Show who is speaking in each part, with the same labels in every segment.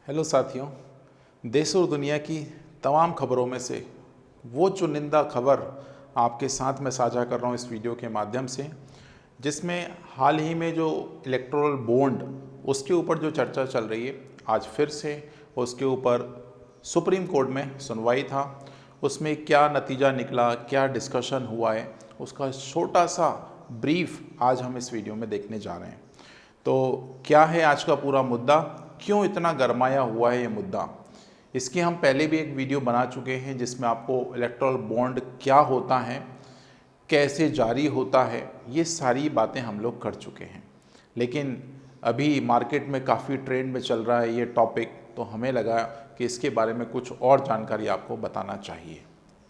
Speaker 1: Hello साथियों, देश और दुनिया की तमाम खबरों में से वो चुनिंदा खबर आपके साथ में साझा कर रहा हूँ इस वीडियो के माध्यम से, जिसमें हाल ही में जो इलेक्टोरल बॉन्ड उसके ऊपर जो चर्चा चल रही है, आज फिर से उसके ऊपर सुप्रीम कोर्ट में सुनवाई था। उसमें क्या नतीजा निकला, क्या डिस्कशन हुआ है, उसका छोटा सा ब्रीफ आज हम इस वीडियो में देखने जा रहे हैं। तो क्या है आज का पूरा मुद्दा, क्यों इतना गरमाया हुआ है ये मुद्दा, इसकी हम पहले भी एक वीडियो बना चुके हैं जिसमें आपको इलेक्टोरल बॉन्ड क्या होता है, कैसे जारी होता है, ये सारी बातें हम लोग कर चुके हैं। लेकिन अभी मार्केट में काफ़ी ट्रेंड में चल रहा है ये टॉपिक, तो हमें लगा कि इसके बारे में कुछ और जानकारी आपको बताना चाहिए।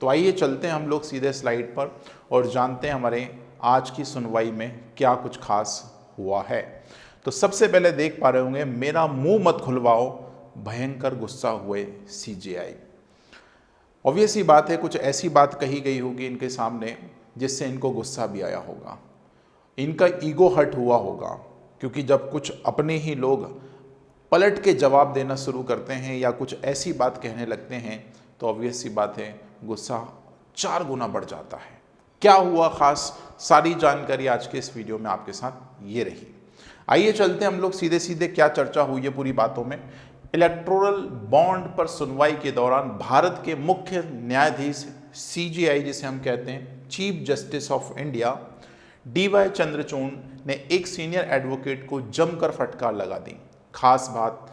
Speaker 1: तो आइए चलते हैं हम लोग सीधे स्लाइड पर और जानते हैं हमारे आज की सुनवाई में क्या कुछ खास हुआ है। तो सबसे पहले देख पा रहे होंगे, मेरा मुंह मत खुलवाओ, भयंकर गुस्सा हुए सीजेआई। ऑब्वियस ही बात है, कुछ ऐसी बात कही गई होगी इनके सामने जिससे इनको गुस्सा भी आया होगा, इनका ईगो हर्ट हुआ होगा, क्योंकि जब कुछ अपने ही लोग पलट के जवाब देना शुरू करते हैं या कुछ ऐसी बात कहने लगते हैं तो ऑब्वियस सी बात है गुस्सा 4 गुना बढ़ जाता है। क्या हुआ खास, सारी जानकारी आज के इस वीडियो में आपके साथ ये रही। आइए चलते हैं हम लोग सीधे सीधे क्या चर्चा हुई है पूरी बातों में। इलेक्टोरल बॉन्ड पर सुनवाई के दौरान भारत के मुख्य न्यायाधीश सीजेआई जिसे हम कहते हैं, chief justice of India DY Chandrachud ने एक सीनियर एडवोकेट को जमकर फटकार लगा दी। खास बात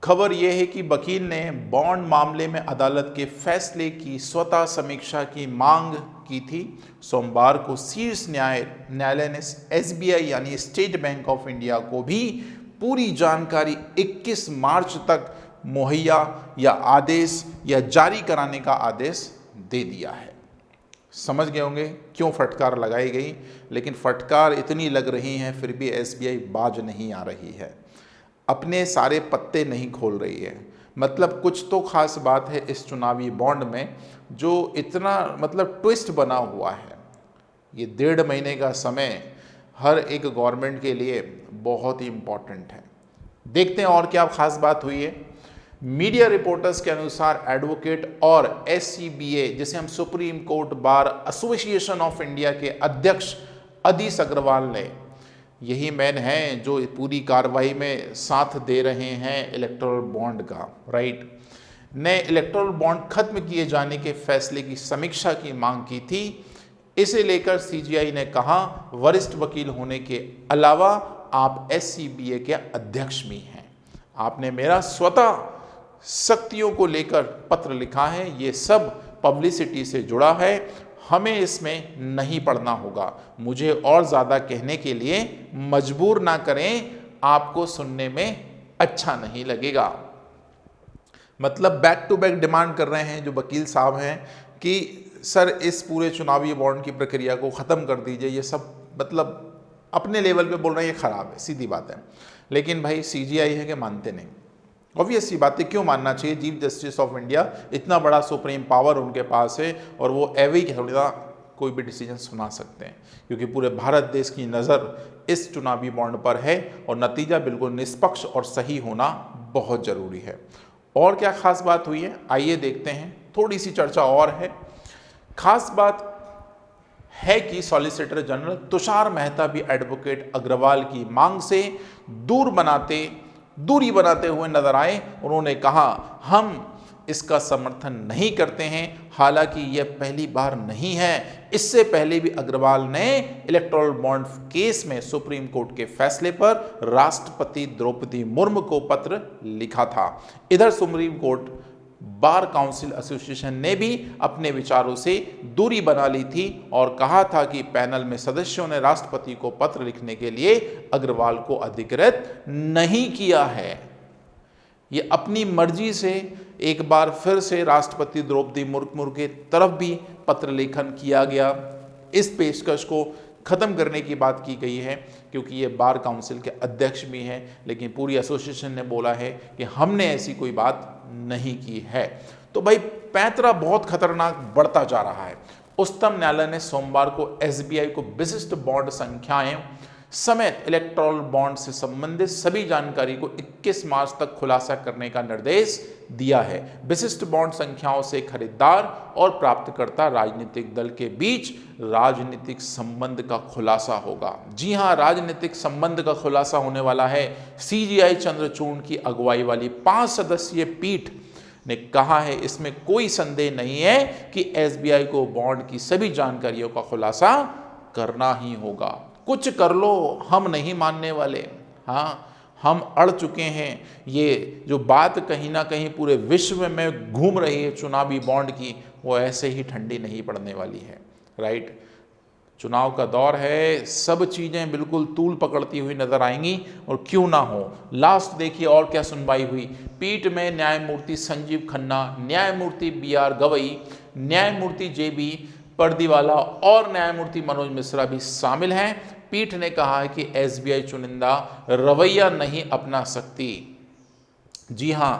Speaker 1: खबर यह है कि वकील ने बॉन्ड मामले में अदालत के फैसले की स्वतः समीक्षा की मांग की थी। सोमवार को शीर्ष न्यायालय ने एसबीआई यानी स्टेट बैंक ऑफ इंडिया को भी पूरी जानकारी 21 मार्च तक मुहैया या आदेश या जारी कराने का आदेश दे दिया है। समझ गए होंगे क्यों फटकार लगाई गई, लेकिन फटकार इतनी लग रही है फिर भी एसबीआई बाज नहीं आ रही है, अपने सारे पत्ते नहीं खोल रही है। मतलब कुछ तो खास बात है इस चुनावी बॉन्ड में जो इतना ट्विस्ट बना हुआ है। ये 1.5 महीने का समय हर एक गवर्नमेंट के लिए बहुत ही इम्पॉर्टेंट है। देखते हैं और क्या खास बात हुई है। मीडिया रिपोर्टर्स के अनुसार एडवोकेट और एससीबीए जिसे हम supreme court bar association of India के अध्यक्ष अदीश अग्रवाल ने, यही मैन हैं जो पूरी कार्रवाई में साथ दे रहे हैं इलेक्टोरल बॉन्ड का, राइट, ने इलेक्टोरल बॉन्ड खत्म किए जाने के फैसले की समीक्षा की मांग की थी। इसे लेकर सीजीआई ने कहा, वरिष्ठ वकील होने के अलावा आप एससीबीए के अध्यक्ष भी हैं, आपने मेरा स्वतः शक्तियों को लेकर पत्र लिखा है, ये सब पब्लिसिटी से जुड़ा है, हमें इसमें नहीं पढ़ना होगा, मुझे और ज़्यादा कहने के लिए मजबूर ना करें, आपको सुनने में अच्छा नहीं लगेगा। मतलब बैक टू बैक डिमांड कर रहे हैं जो वकील साहब हैं कि सर इस पूरे चुनावी बॉन्ड की प्रक्रिया को ख़त्म कर दीजिए। ये सब अपने लेवल पे बोल रहे हैं, ये ख़राब है, सीधी बात है। लेकिन भाई सीजीआई है कि मानते नहीं। ऑब्वियस सी बात है, क्यों मानना चाहिए, चीफ जस्टिस ऑफ इंडिया, इतना बड़ा सुप्रीम पावर उनके पास है और वो एवरी थोड़ी कोई भी डिसीजन सुना सकते हैं, क्योंकि पूरे भारत देश की नज़र इस चुनावी बॉन्ड पर है और नतीजा बिल्कुल निष्पक्ष और सही होना बहुत ज़रूरी है। और क्या खास बात हुई है, आइए देखते हैं। थोड़ी सी चर्चा और है। खास बात है कि सॉलिसिटर जनरल तुषार मेहता भी एडवोकेट अग्रवाल की मांग से दूरी बनाते हुए नजर आए। उन्होंने कहा, हम इसका समर्थन नहीं करते हैं, हालांकि यह पहली बार नहीं है, इससे पहले भी अग्रवाल ने इलेक्टोरल बॉन्ड केस में सुप्रीम कोर्ट के फैसले पर राष्ट्रपति द्रौपदी मुर्मू को पत्र लिखा था। इधर supreme court bar council association ने भी अपने विचारों से दूरी बना ली थी और कहा था कि पैनल में सदस्यों ने राष्ट्रपति को पत्र लिखने के लिए अग्रवाल को अधिकृत नहीं किया है। ये अपनी मर्जी से एक बार फिर से राष्ट्रपति द्रौपदी मुर्मू के तरफ भी पत्र लेखन किया गया। इस पेशकश को ख़त्म करने की बात की गई है क्योंकि ये बार काउंसिल के अध्यक्ष भी हैं, लेकिन पूरी एसोसिएशन ने बोला है कि हमने ऐसी कोई बात नहीं की है। तो भाई पैंतरा बहुत खतरनाक बढ़ता जा रहा है। उच्चतम न्यायालय ने सोमवार को एसबीआई को विशिष्ट बॉन्ड संख्याएं समेत इलेक्टोरल बॉन्ड से संबंधित सभी जानकारी को 21 मार्च तक खुलासा करने का निर्देश दिया है। विशिष्ट बॉन्ड संख्याओं से खरीदार और प्राप्तकर्ता राजनीतिक दल के बीच राजनीतिक संबंध का खुलासा होगा। जी हां, राजनीतिक संबंध का खुलासा होने वाला है। सीजीआई चंद्रचूड़ की अगुवाई वाली 5 सदस्यीय पीठ ने कहा है, इसमें कोई संदेह नहीं है कि एसबीआई को बॉन्ड की सभी जानकारियों का खुलासा करना ही होगा। कुछ कर लो, हम नहीं मानने वाले। हाँ, हम अड़ चुके हैं। ये जो बात कहीं ना कहीं पूरे विश्व में घूम रही है चुनावी बॉन्ड की, वो ऐसे ही ठंडी नहीं पड़ने वाली है। राइट, चुनाव का दौर है, सब चीज़ें बिल्कुल तूल पकड़ती हुई नजर आएंगी, और क्यों ना हो। लास्ट देखिए और क्या सुनवाई हुई। पीठ में न्यायमूर्ति संजीव खन्ना, न्यायमूर्ति BR गवई, न्यायमूर्ति JB पर्दीवाला और न्यायमूर्ति मनोज मिश्रा भी शामिल हैं। पीठ ने कहा है कि एसबीआई चुनिंदा रवैया नहीं अपना सकती। जी हां,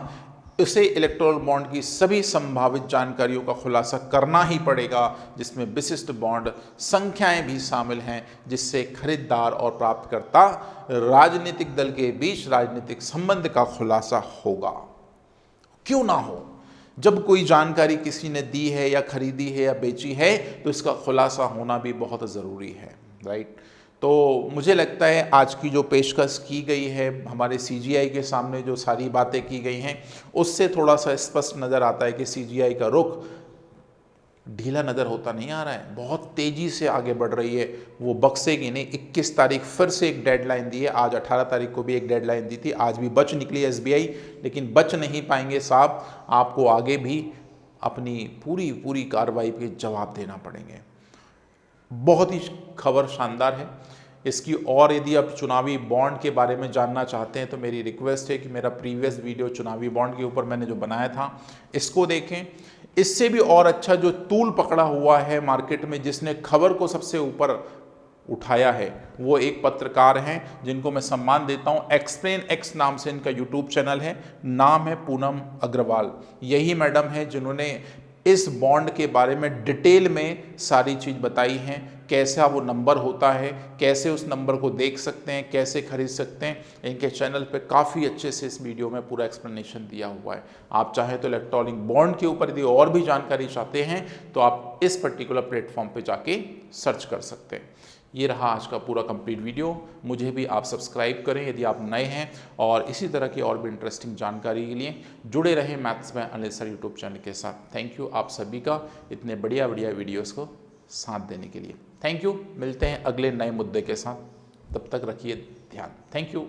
Speaker 1: उसे इलेक्टोरल बॉन्ड की सभी संभावित जानकारियों का खुलासा करना ही पड़ेगा, जिसमें विशिष्ट बॉन्ड संख्याएं भी शामिल हैं, जिससे खरीदार और प्राप्तकर्ता राजनीतिक दल के बीच राजनीतिक संबंध का खुलासा होगा। क्यों ना हो, जब कोई जानकारी किसी ने दी है या खरीदी है या बेची है, तो इसका खुलासा होना भी बहुत ज़रूरी है। राइट, तो मुझे लगता है आज की जो पेशकश की गई है, हमारे सीजीआई के सामने जो सारी बातें की गई हैं, उससे थोड़ा सा स्पष्ट नज़र आता है कि सीजीआई का रुख ढीला नज़र होता नहीं आ रहा है, बहुत तेज़ी से आगे बढ़ रही है। वो बक्सेगी नहीं। 21 तारीख फिर से एक डेडलाइन दी है, आज 18 तारीख को भी एक डेडलाइन दी थी, आज भी बच निकली एसबीआई, लेकिन बच नहीं पाएंगे साहब। आपको आगे भी अपनी पूरी कार्रवाई पे जवाब देना पड़ेंगे। बहुत ही खबर शानदार है इसकी। और यदि आप चुनावी बॉन्ड के बारे में जानना चाहते हैं तो मेरी रिक्वेस्ट है कि मेरा प्रीवियस वीडियो चुनावी बॉन्ड के ऊपर मैंने जो बनाया था, इसको देखें। इससे भी और अच्छा जो तूल पकड़ा हुआ है मार्केट में, जिसने खबर को सबसे ऊपर उठाया है, वो एक पत्रकार हैं जिनको मैं सम्मान देता हूं। एक्सप्लेन एक्स नाम से इनका यूट्यूब चैनल है, नाम है पूनम अग्रवाल। यही मैडम है जिन्होंने इस बॉन्ड के बारे में डिटेल में सारी चीज़ बताई हैं, कैसा वो नंबर होता है, कैसे उस नंबर को देख सकते हैं, कैसे खरीद सकते हैं। इनके चैनल पे काफ़ी अच्छे से इस वीडियो में पूरा एक्सप्लेनेशन दिया हुआ है। आप चाहें तो इलेक्ट्रॉनिक बॉन्ड के ऊपर यदि और भी जानकारी चाहते हैं तो आप इस पर्टिकुलर प्लेटफॉर्म पे जाके सर्च कर सकते हैं। ये रहा आज का पूरा कंप्लीट वीडियो। मुझे भी आप सब्सक्राइब करें यदि आप नए हैं, और इसी तरह की और भी इंटरेस्टिंग जानकारी के लिए जुड़े रहें मैथ्स में अनिल सर यूट्यूब चैनल के साथ। थैंक यू आप सभी का इतने बढ़िया वीडियोस को साथ देने के लिए। Thank you. मिलते हैं अगले नए मुद्दे के साथ, तब तक रखिए ध्यान। Thank you.